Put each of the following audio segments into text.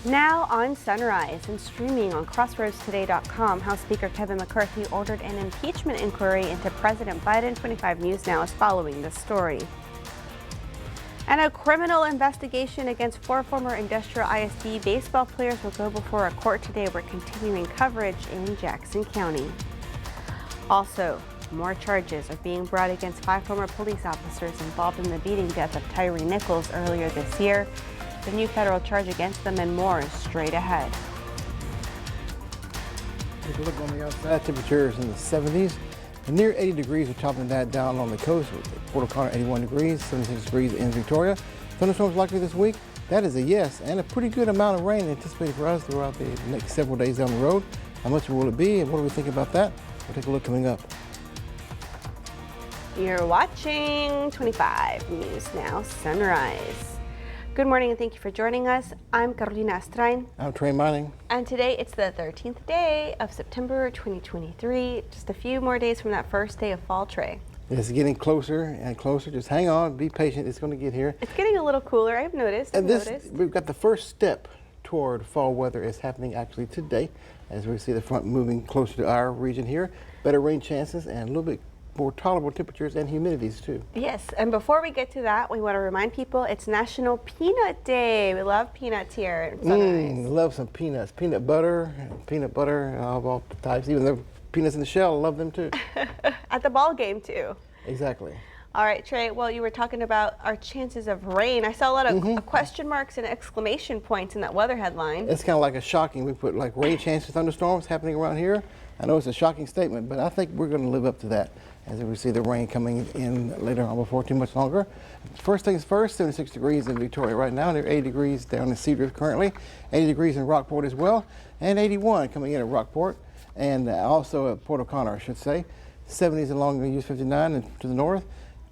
Now on Sunrise and streaming on crossroadstoday.com, House Speaker Kevin McCarthy ordered an impeachment inquiry into President Biden. 25 News Now is following this story. And a criminal investigation against 4 former Industrial ISD baseball players will go before a court today. We're continuing coverage in Jackson County. Also, more charges are being brought against 5 former police officers involved in the beating death of Tyree Nichols earlier this year. The new federal charge against them and more is straight ahead. Take a look on the outside. Temperatures in the 70s. And near 80 degrees, we're topping that down on the coast. Port O'Connor, 81 degrees, 76 degrees in Victoria. Thunderstorms likely this week. That is a yes, and a pretty good amount of rain anticipated for us throughout the next several days down the road. How much will it be, and what do we think about that? We'll take a look coming up. You're watching 25 News Now Sunrise. Good morning and thank you for joining us. I'm Carolina Estrain. I'm Trey Mining. And today it's the 13th day of September 2023. Just a few more days from that first day of fall, Trey. It's getting closer and closer. Just hang on, be patient. It's going to get here. It's getting a little cooler, I've noticed. We've got the first step toward fall weather is happening actually today, as we see the front moving closer to our region here. Better rain chances and a little bit more tolerable temperatures and humidities too. Yes, and before we get to that, we want to remind people it's National Peanut Day. We love peanuts here at Sunrise. Love some peanuts. Peanut butter of all types. Even the peanuts in the shell, I love them too. At the ball game too. Exactly. All right, Trey, well, you were talking about our chances of rain. I saw a lot of question marks and exclamation points in that weather headline. It's kind of like a shocking, we put like rain chances, thunderstorms happening around here. I know it's a shocking statement, but I think we're going to live up to that as we see the rain coming in later on before too much longer. First things first, 76 degrees in Victoria right now. They're 80 degrees down in Cedar currently, 80 degrees in Rockport as well, and 81 coming in at Rockport, and also at Port O'Connor, I should say. 70s along the US 59 and to the north.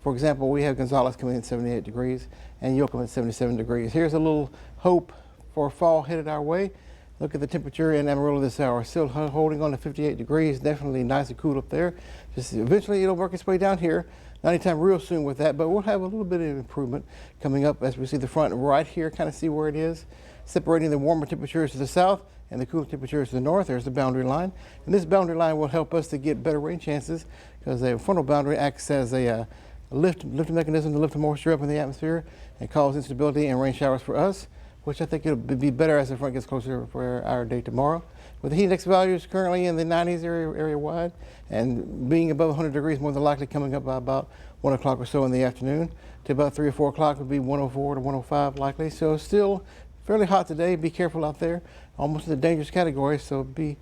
For example, we have Gonzales coming in at 78 degrees and Yoakum at 77 degrees. Here's a little hope for fall headed our way. Look at the temperature in Amarillo this hour, still holding on to 58 degrees, definitely nice and cool up there. Just eventually it'll work its way down here, not anytime real soon with that, but we'll have a little bit of improvement coming up as we see the front right here, kind of see where it is, separating the warmer temperatures to the south and the cooler temperatures to the north. There's the boundary line, and this boundary line will help us to get better rain chances because the frontal boundary acts as a lifting mechanism to lift the moisture up in the atmosphere and cause instability and rain showers for us, which I think it'll be better as the front gets closer for our day tomorrow. With the heat index values currently in the 90s area wide and being above 100 degrees more than likely coming up by about 1 o'clock or so in the afternoon to about 3 or 4 o'clock would be 104 to 105 likely. So still fairly hot today. Be careful out there, almost in the dangerous category, so be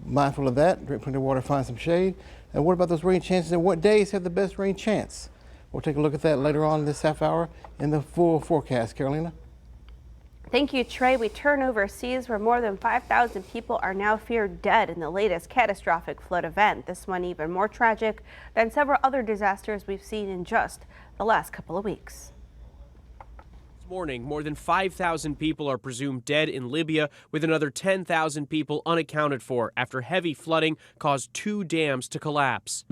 mindful of that. Drink plenty of water, find some shade. And what about those rain chances and what days have the best rain chance? We'll take a look at that later on this half hour in the full forecast. Carolina? Thank you, Trey. We turn overseas where more than 5,000 people are now feared dead in the latest catastrophic flood event. This one even more tragic than several other disasters we've seen in just the last couple of weeks. This morning, more than 5,000 people are presumed dead in Libya, with another 10,000 people unaccounted for after heavy flooding caused 2 dams to collapse.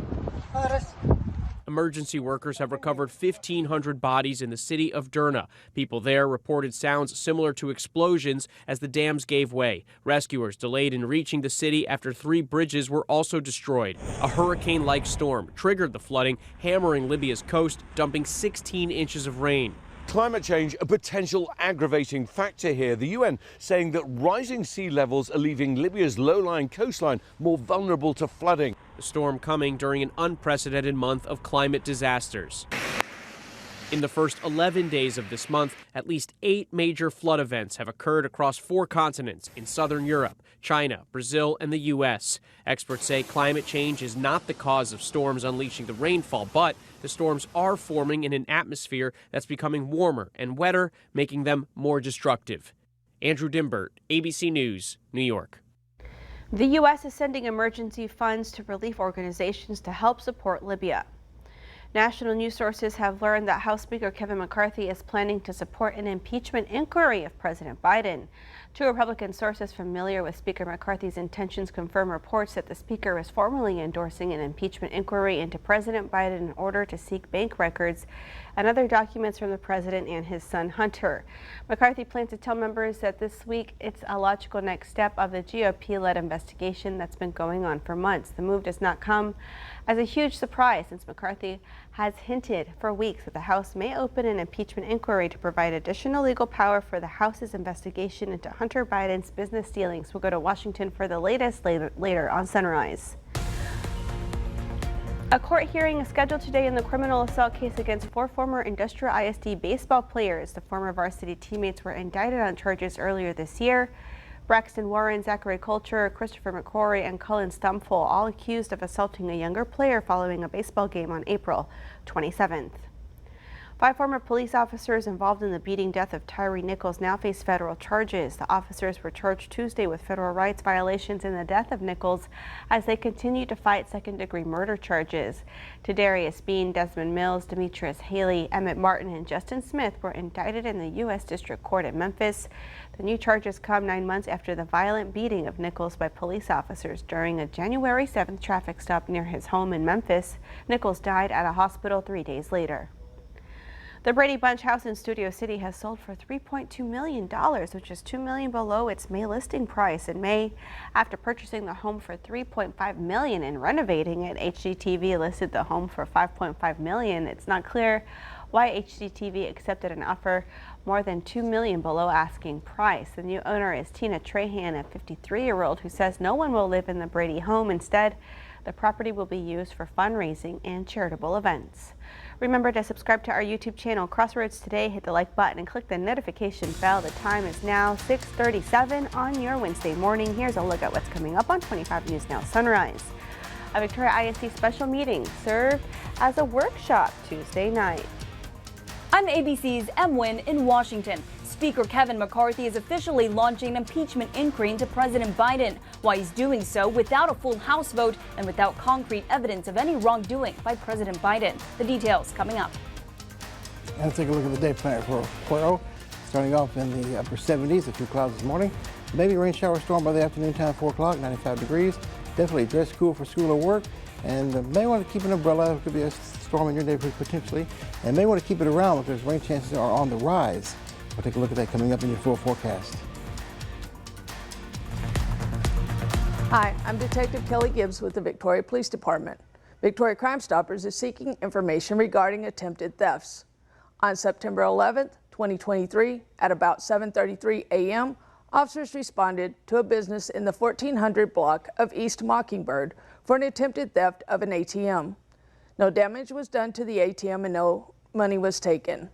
Emergency workers have recovered 1,500 bodies in the city of Derna. People there reported sounds similar to explosions as the dams gave way. Rescuers delayed in reaching the city after 3 bridges were also destroyed. A hurricane-like storm triggered the flooding, hammering Libya's coast, dumping 16 inches of rain. Climate change, a potential aggravating factor here. The UN saying that rising sea levels are leaving Libya's low-lying coastline more vulnerable to flooding. The storm coming during an unprecedented month of climate disasters. In the first 11 days of this month, at least 8 major flood events have occurred across 4 continents in southern Europe, China, Brazil, and the U.S. Experts say climate change is not the cause of storms unleashing the rainfall, but the storms are forming in an atmosphere that's becoming warmer and wetter, making them more destructive. Andrew Dimbert, ABC News, New York. The U.S. is sending emergency funds to relief organizations to help support Libya. National news sources have learned that House Speaker Kevin McCarthy is planning to support an impeachment inquiry of President Biden. Two Republican sources familiar with Speaker McCarthy's intentions confirm reports that the Speaker is formally endorsing an impeachment inquiry into President Biden in order to seek bank records and other documents from the president and his son Hunter. McCarthy plans to tell members that this week it's a logical next step of the GOP-led investigation that's been going on for months. The move does not come as a huge surprise since McCarthy has hinted for weeks that the House may open an impeachment inquiry to provide additional legal power for the House's investigation into Hunter Biden's business dealings. We'll go to Washington for the latest later on Sunrise. A court hearing is scheduled today in the criminal assault case against four former Industrial ISD baseball players. The former varsity teammates were indicted on charges earlier this year. Braxton Warren, Zachary Coulter, Christopher McQuarrie, and Cullen Stumful, all accused of assaulting a younger player following a baseball game on April 27th. Five former police officers involved in the beating death of Tyree Nichols now face federal charges. The officers were charged Tuesday with federal rights violations in the death of Nichols as they continue to fight second-degree murder charges. Tadarius Bean, Desmond Mills, Demetrius Haley, Emmett Martin, and Justin Smith were indicted in the U.S. District Court in Memphis. The new charges come 9 months after the violent beating of Nichols by police officers during a January 7th traffic stop near his home in Memphis. Nichols died at a hospital 3 days later. The Brady Bunch house in Studio City has sold for $3.2 million, which is $2 million below its May listing price. In May, after purchasing the home for $3.5 million and renovating it, HGTV listed the home for $5.5 million. It's not clear why HGTV accepted an offer more than $2 million below asking price. The new owner is Tina Trahan, a 53-year-old who says no one will live in the Brady home. Instead, the property will be used for fundraising and charitable events. Remember to subscribe to our YouTube channel, Crossroads Today. Hit the like button and click the notification bell. The time is now 6:37 on your Wednesday morning. Here's a look at what's coming up on 25 News Now Sunrise. A Victoria ISD special meeting served as a workshop Tuesday night. I'm ABC's M. Wynn in Washington. Speaker Kevin McCarthy is officially launching an impeachment inquiry into President Biden. Why he's doing so without a full House vote and without concrete evidence of any wrongdoing by President Biden. The details coming up. Let's take a look at the day plan for Cuero. Starting off in the upper 70s, a few clouds this morning. Maybe rain shower storm by the afternoon time, 4 o'clock, 95 degrees. Definitely dress cool for school or work. And may want to keep an umbrella. It could be a storm in your neighborhood potentially. And may want to keep it around because rain chances are on the rise. We'll take a look at that coming up in your full forecast. Hi, I'm Detective Kelly Gibbs with the Victoria Police Department. Victoria Crime Stoppers is seeking information regarding attempted thefts. On September 11th, 2023, at about 7:33 a.m., officers responded to a business in the 1400 block of East Mockingbird for an attempted theft of an ATM. No damage was done to the ATM and no money was taken.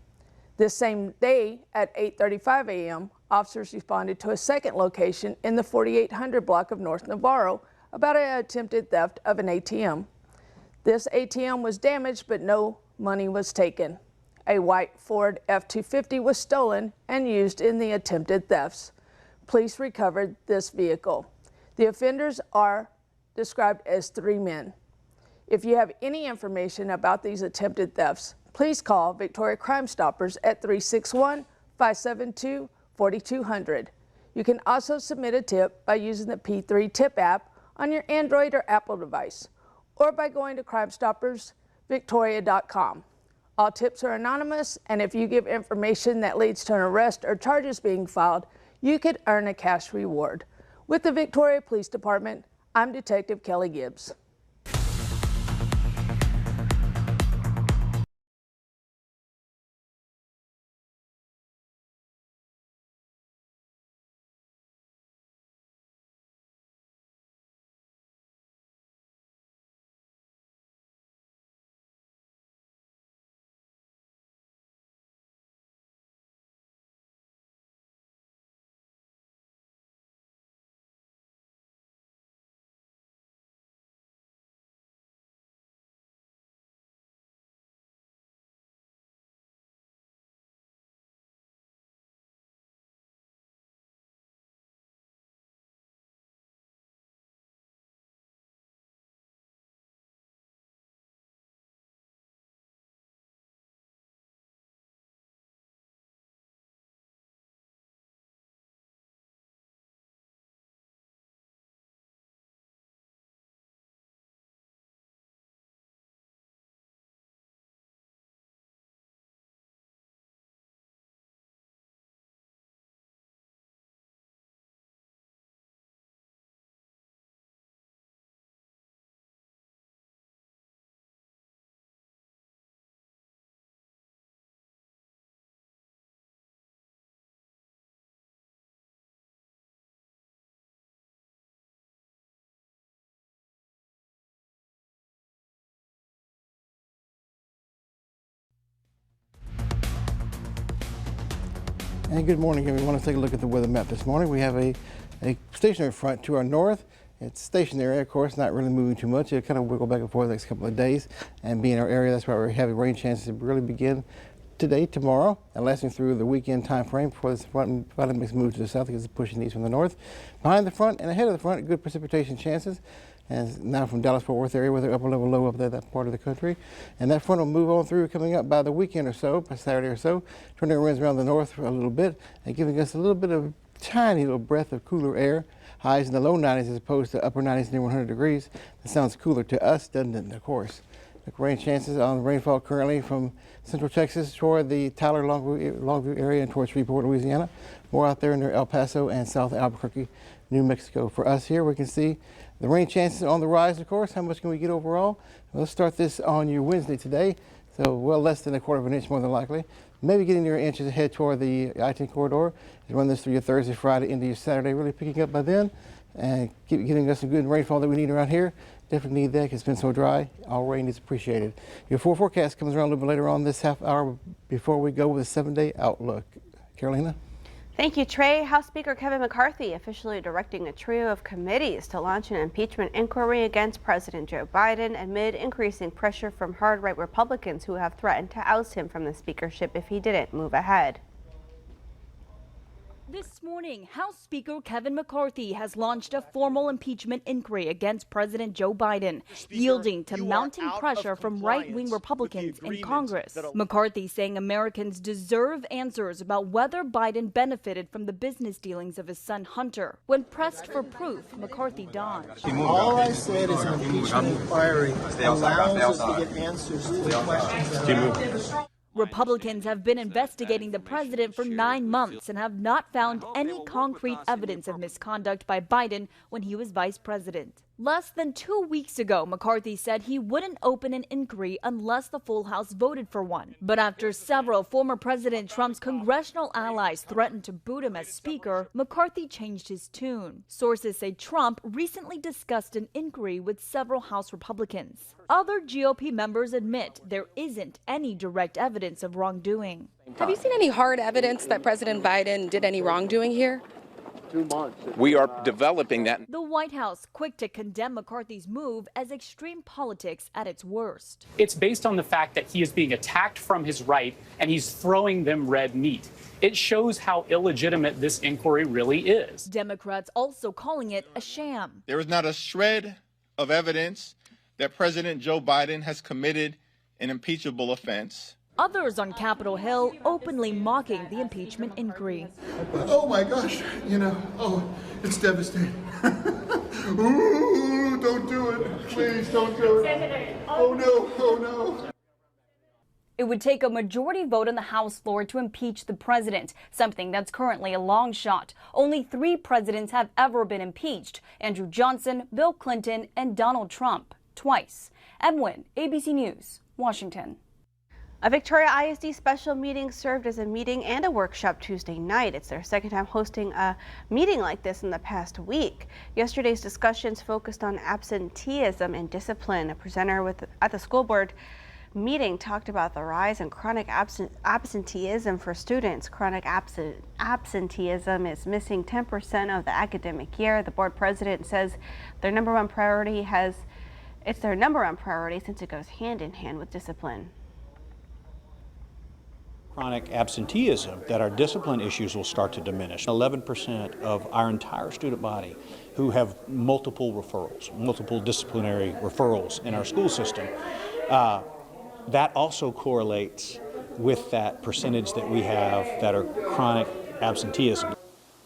This same day at 8:35 a.m., officers responded to a second location in the 4800 block of North Navarro about an attempted theft of an ATM. This ATM was damaged, but no money was taken. A white Ford F-250 was stolen and used in the attempted thefts. Police recovered this vehicle. The offenders are described as 3 men. If you have any information about these attempted thefts, please call Victoria Crime Stoppers at 361-572-4200. You can also submit a tip by using the P3 Tip app on your Android or Apple device, or by going to crimestoppersvictoria.com. All tips are anonymous, and if you give information that leads to an arrest or charges being filed, you could earn a cash reward. With the Victoria Police Department, I'm Detective Kelly Gibbs. And good morning, everyone. Want to take a look at the weather map this morning. We have a stationary front to our north. It's stationary, of course, not really moving too much. It'll kind of wiggle back and forth the next couple of days and be in our area. That's why we're having rain chances to really begin today, tomorrow, and lasting through the weekend time frame before this front finally makes a move to the south because it's pushing these from the north. Behind the front and ahead of the front, good precipitation chances. And now from Dallas-Fort Worth area with an upper level low up there, that part of the country. And that front will move on through coming up by the weekend or so, by Saturday or so, turning winds around the north for a little bit and giving us a little bit of tiny little breath of cooler air. Highs in the low 90s as opposed to upper 90s near 100 degrees. That sounds cooler to us, doesn't it? Of course. Look, rain chances on rainfall currently from central Texas toward the Tyler Longview area and towards Shreveport, Louisiana. More out there near El Paso and South Albuquerque, New Mexico. For us here, we can see the rain chances on the rise, of course. How much can we get overall? Let's start this on your Wednesday today. So well less than a quarter of an inch more than likely. Maybe getting near inches ahead toward the I-10 corridor. You run this through your Thursday, Friday, into your Saturday, really picking up by then and keep getting us some good rainfall that we need around here. Definitely need that because it's been so dry. All rain is appreciated. Your full forecast comes around a little bit later on this half hour before we go with a 7-day outlook. Carolina? Thank you, Trey. House Speaker Kevin McCarthy officially directing a trio of committees to launch an impeachment inquiry against President Joe Biden amid increasing pressure from hard-right Republicans who have threatened to oust him from the speakership if he didn't move ahead. This morning, House Speaker Kevin McCarthy has launched a formal impeachment inquiry against President Joe Biden, yielding to mounting pressure from right-wing Republicans in Congress. McCarthy saying Americans deserve answers about whether Biden benefited from the business dealings of his son Hunter. When pressed for proof, McCarthy dodged. All I said is an impeachment inquiry allows us to get answers to the questions. Republicans have been investigating the president for 9 months and have not found any concrete evidence of misconduct by Biden when he was vice president. Less than 2 weeks ago, McCarthy said he wouldn't open an inquiry unless the full House voted for one. But after several former President Trump's congressional allies threatened to boot him as Speaker, McCarthy changed his tune. Sources say Trump recently discussed an inquiry with several House Republicans. Other GOP members admit there isn't any direct evidence of wrongdoing. Have you seen any hard evidence that President Biden did any wrongdoing here? We are developing that. The White House quick to condemn McCarthy's move as extreme politics at its worst. It's based on the fact that he is being attacked from his right and he's throwing them red meat. It shows how illegitimate this inquiry really is. Democrats also calling it a sham. There is not a shred of evidence that President Joe Biden has committed an impeachable offense. Others on Capitol Hill openly mocking the impeachment inquiry. Oh my gosh, it's devastating. Ooh, don't do it. Please don't do it. Oh no. It would take a majority vote on the House floor to impeach the president, something that's currently a long shot. Only 3 presidents have ever been impeached: Andrew Johnson, Bill Clinton, and Donald Trump, twice. Edwin, ABC News, Washington. A Victoria ISD special meeting served as a meeting and a workshop Tuesday night. It's their second time hosting a meeting like this in the past week. Yesterday's discussions focused on absenteeism and discipline. A presenter at the school board meeting talked about the rise in chronic absenteeism for students. Chronic absenteeism is missing 10% of the academic year. The board president says their number one priority since it goes hand in hand with discipline. Chronic absenteeism, that our discipline issues will start to diminish. 11% of our entire student body who have multiple disciplinary referrals in our school system. That also correlates with that percentage that we have that are chronic absenteeism.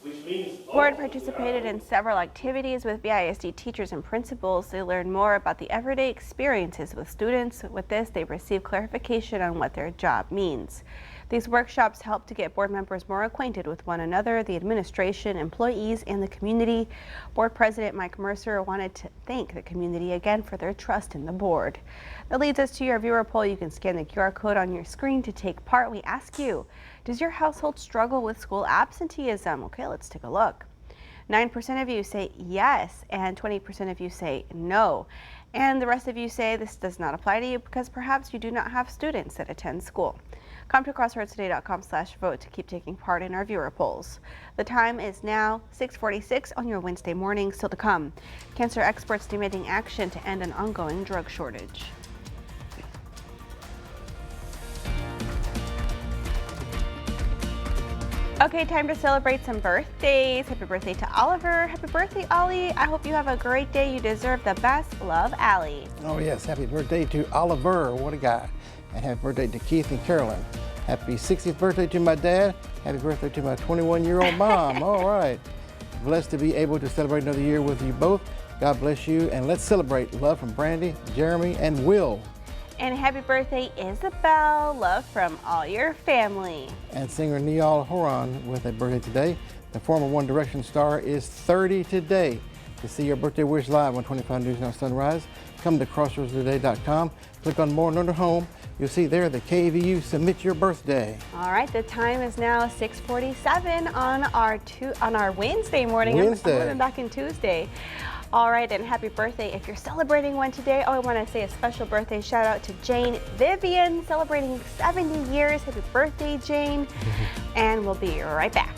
The board participated in several activities with VISD teachers and principals. They learned more about the everyday experiences with students. With this, they received clarification on what their job means. These workshops help to get board members more acquainted with one another, the administration, employees, and the community. Board President Mike Mercer wanted to thank the community again for their trust in the board. That leads us to your viewer poll. You can scan the QR code on your screen to take part. We ask you, does your household struggle with school absenteeism? Okay, let's take a look. 9% of you say yes, and 20% of you say no. And the rest of you say this does not apply to you because perhaps you do not have students that attend school. Come to crossroadstoday.com/vote to keep taking part in our viewer polls. The time is now 6:46 on your Wednesday morning. Still to come, cancer experts demanding action to end an ongoing drug shortage. Okay, time to celebrate some birthdays. Happy birthday to Oliver. Happy birthday, Ollie. I hope you have a great day. You deserve the best. Love, Allie. Oh yes, happy birthday to Oliver. What a guy. And happy birthday to Keith and Carolyn. Happy 60th birthday to my dad. Happy birthday to my 21-year-old mom. All right. Blessed to be able to celebrate another year with you both. God bless you. And let's celebrate love from Brandy, Jeremy, and Will. And happy birthday, Isabel. Love from all your family. And singer Niall Horan with a birthday today. The former One Direction star is 30 today. To see your birthday wish live on 25 News Now Sunrise, come to crossroadstoday.com. Click on More and under Home. You'll see there the KVU Submit Your Birthday. All right, the time is now 6:47 on our Wednesday morning. Wednesday. I'm living back in Tuesday. All right, and happy birthday. If you're celebrating one today, I want to say a special birthday shout out to Jane Vivian, celebrating 70 years. Happy birthday, Jane. And we'll be right back.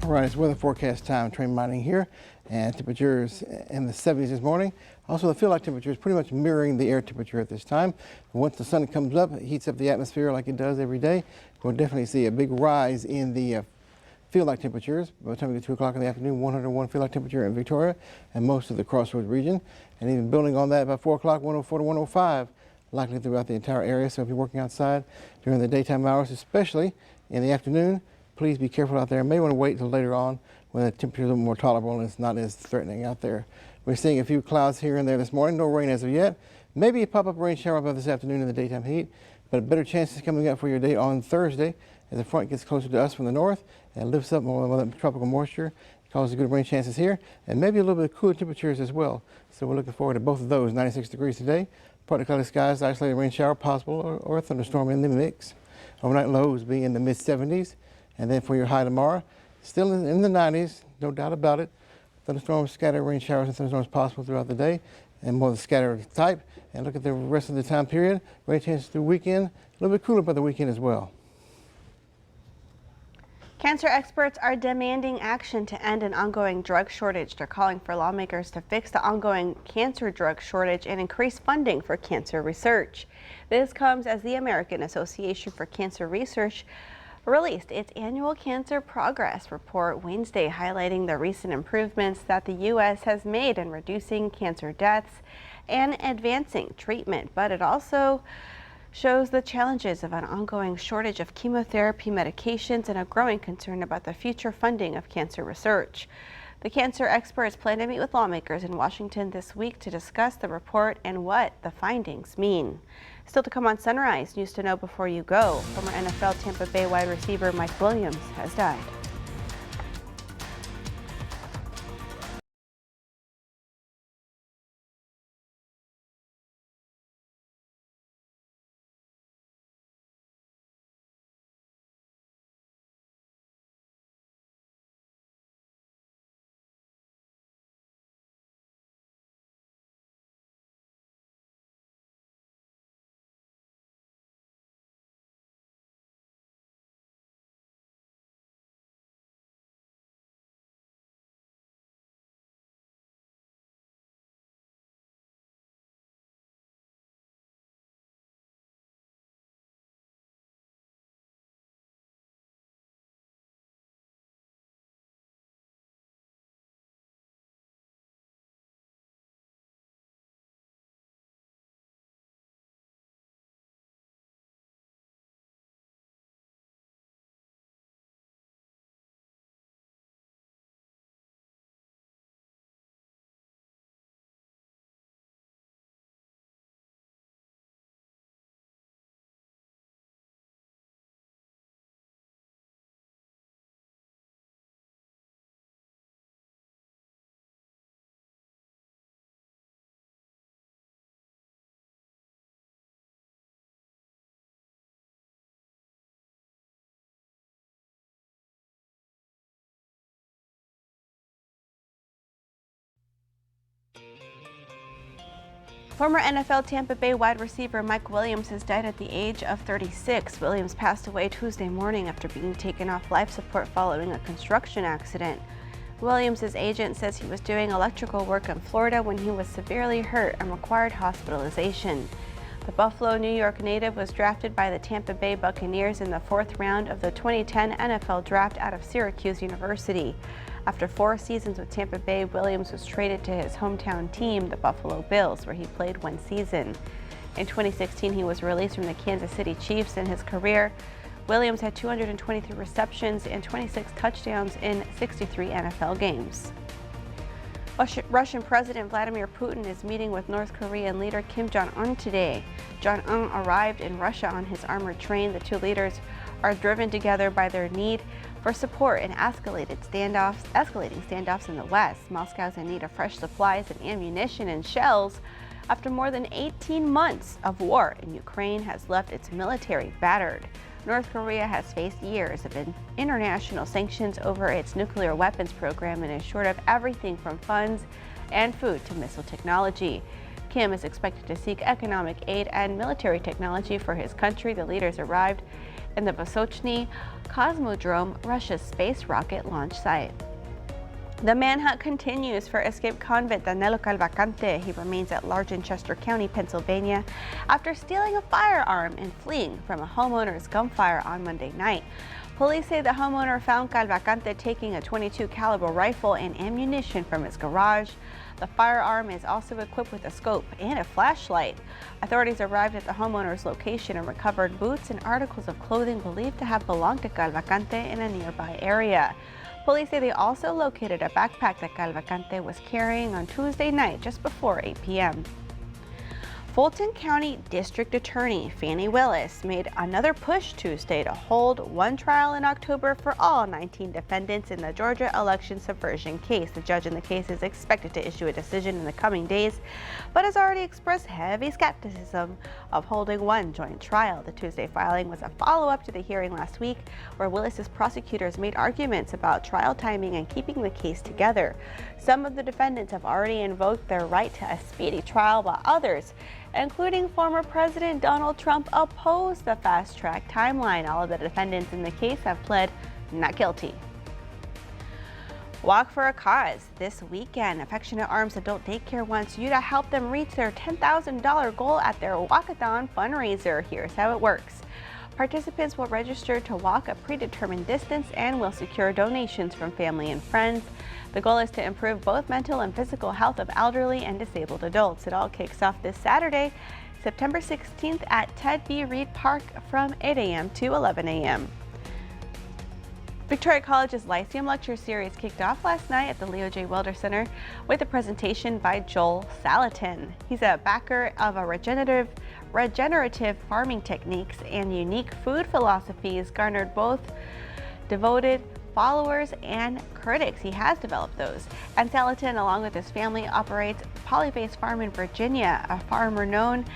All right, it's weather forecast time. Train mining here, and temperatures in the 70s this morning. Also, the feel-like temperature is pretty much mirroring the air temperature at this time. Once the sun comes up, it heats up the atmosphere like it does every day. We'll definitely see a big rise in the feel-like temperatures. By the time we get 2 o'clock in the afternoon, 101 feel-like temperature in Victoria and most of the Crossroads region. And even building on that, by 4 o'clock, 104 to 105, likely throughout the entire area. So if you're working outside during the daytime hours, especially in the afternoon, please be careful out there. You may want to wait until later on when the temperature is a little more tolerable and it's not as threatening out there. We're seeing a few clouds here and there this morning. No rain as of yet. Maybe a pop-up rain shower above this afternoon in the daytime heat, but better chances coming up for your day on Thursday as the front gets closer to us from the north and lifts up more of the tropical moisture. It causes good rain chances here and maybe a little bit of cooler temperatures as well. So we're looking forward to both of those. 96 degrees today. Partly cloudy skies, isolated rain shower possible or a thunderstorm in the mix. Overnight lows being in the mid-70s. And then for your high tomorrow, still in the 90s, no doubt about it. Thunderstorms, scattered rain showers and thunderstorms possible throughout the day and more of the scattered type. And look at the rest of the time period. Rain chances through weekend, a little bit cooler by the weekend as well. Cancer experts are demanding action to end an ongoing drug shortage. They're calling for lawmakers to fix the ongoing cancer drug shortage and increase funding for cancer research. This comes as the American Association for Cancer Research released its annual cancer progress report Wednesday, highlighting the recent improvements that the U.S. has made in reducing cancer deaths and advancing treatment. But it also shows the challenges of an ongoing shortage of chemotherapy medications and a growing concern about the future funding of cancer research. The cancer experts plan to meet with lawmakers in Washington this week to discuss the report and what the findings mean. Still to come on Sunrise, news to know before you go. Former NFL Tampa Bay wide receiver Mike Williams has died. Former NFL Tampa Bay wide receiver Mike Williams has died at the age of 36. Williams passed away Tuesday morning after being taken off life support following a construction accident. Williams' agent says he was doing electrical work in Florida when he was severely hurt and required hospitalization. The Buffalo, New York native was drafted by the Tampa Bay Buccaneers in the 4th round of the 2010 NFL Draft out of Syracuse University. After 4 seasons with Tampa Bay, Williams was traded to his hometown team, the Buffalo Bills, where he played 1 season. In 2016, he was released from the Kansas City Chiefs. In his career, Williams had 223 receptions and 26 touchdowns in 63 NFL games. Russian President Vladimir Putin is meeting with North Korean leader Kim Jong-un today. Jong-un arrived in Russia on his armored train. The two leaders are driven together by their need for support in escalating standoffs in the West. Moscow's in need of fresh supplies and ammunition and shells after more than 18 months of war in Ukraine has left its military battered. North Korea has faced years of international sanctions over its nuclear weapons program and is short of everything from funds and food to missile technology. Kim is expected to seek economic aid and military technology for his country. The leaders arrived in the Vostochny Cosmodrome, Russia's space rocket launch site. The manhunt continues for escaped convict Danilo Calvacante. He remains at large in Chester County, Pennsylvania, after stealing a firearm and fleeing from a homeowner's gunfire on Monday night. Police say the homeowner found Calvacante taking a .22 caliber rifle and ammunition from his garage. The firearm is also equipped with a scope and a flashlight. Authorities arrived at the homeowner's location and recovered boots and articles of clothing believed to have belonged to Calvacante in a nearby area. Police say they also located a backpack that Calvacante was carrying on Tuesday night just before 8 p.m. Fulton County District Attorney Fannie Willis made another push Tuesday to hold one trial in October for all 19 defendants in the Georgia election subversion case. The judge in the case is expected to issue a decision in the coming days, but has already expressed heavy skepticism of holding one joint trial. The Tuesday filing was a follow-up to the hearing last week, where Willis's prosecutors made arguments about trial timing and keeping the case together. Some of the defendants have already invoked their right to a speedy trial, while others, including former President Donald Trump, opposed the fast-track timeline. All of the defendants in the case have pled not guilty. Walk for a Cause this weekend. Affectionate Arms Adult Daycare wants you to help them reach their $10,000 goal at their Walkathon fundraiser. Here's how it works. Participants will register to walk a predetermined distance and will secure donations from family and friends. The goal is to improve both mental and physical health of elderly and disabled adults. It all kicks off this Saturday, September 16th at Ted B. Reed Park from 8 a.m. to 11 a.m. Victoria College's Lyceum Lecture Series kicked off last night at the Leo J. Wilder Center with a presentation by Joel Salatin. He's a backer of a regenerative farming techniques and unique food philosophies, garnered both devoted followers and critics. He has developed those. And Salatin, along with his family, operates Polybase Farm in Virginia, a farm renowned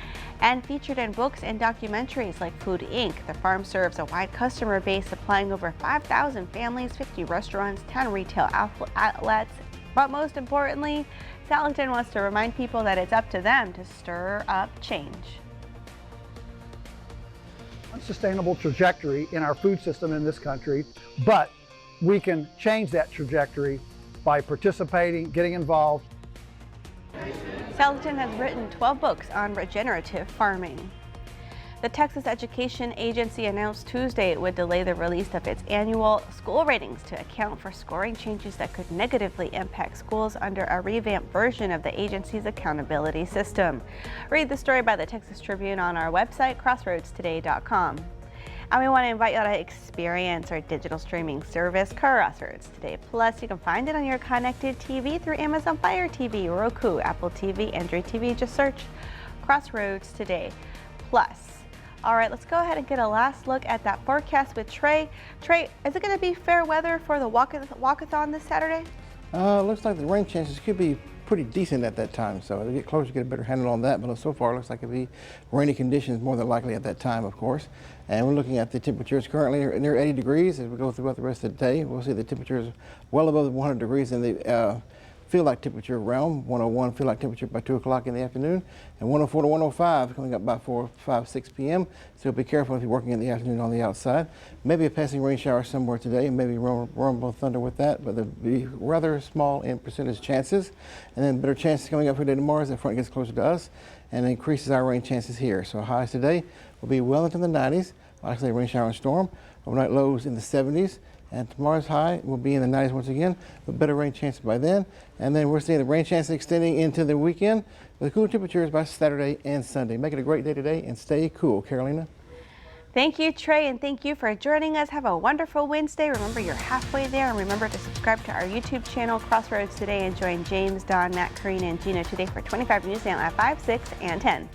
and featured in books and documentaries like Food Inc. The farm serves a wide customer base, supplying over 5,000 families, 50 restaurants, 10 retail outlets. But most importantly, Salatin wants to remind people that it's up to them to stir up change. Unsustainable trajectory in our food system in this country, but we can change that trajectory by participating, getting involved. Salatin has written 12 books on regenerative farming. The Texas Education Agency announced Tuesday it would delay the release of its annual school ratings to account for scoring changes that could negatively impact schools under a revamped version of the agency's accountability system. Read the story by the Texas Tribune on our website, crossroadstoday.com. And we want to invite you to experience our digital streaming service, Crossroads Today Plus. You can find it on your connected TV through Amazon Fire TV, Roku, Apple TV, Android TV. Just search Crossroads Today Plus. All right, let's go ahead and get a last look at that forecast with Trey. Trey, is it going to be fair weather for the walkathon this Saturday? Looks like the rain chances could be pretty decent at that time, so as we get closer, get a better handle on that. But so far, it looks like it'll be rainy conditions more than likely at that time, of course. And we're looking at the temperatures currently near 80 degrees. As we go throughout the rest of the day, we'll see the temperatures well above the 100 degrees in the feel-like temperature realm. 101 feel-like temperature by 2 o'clock in the afternoon, and 104 to 105 coming up by 4, 5, 6 p.m. So be careful if you're working in the afternoon on the outside. Maybe a passing rain shower somewhere today, maybe rumble thunder with that, but there'll be rather small in percentage chances. And then better chances coming up for today tomorrow as the front gets closer to us and increases our rain chances here. So highs today will be well into the 90s, likely a rain shower and storm. Overnight lows in the 70s. And tomorrow's high will be in the 90s once again, with better rain chances by then. And then we're seeing the rain chances extending into the weekend with cool temperatures by Saturday and Sunday. Make it a great day today and stay cool. Carolina. Thank you, Trey, and thank you for joining us. Have a wonderful Wednesday. Remember, you're halfway there. And remember to subscribe to our YouTube channel, Crossroads Today, and join James, Don, Matt, Karina, and Gina today for 25 News Now at 5, 6, and 10.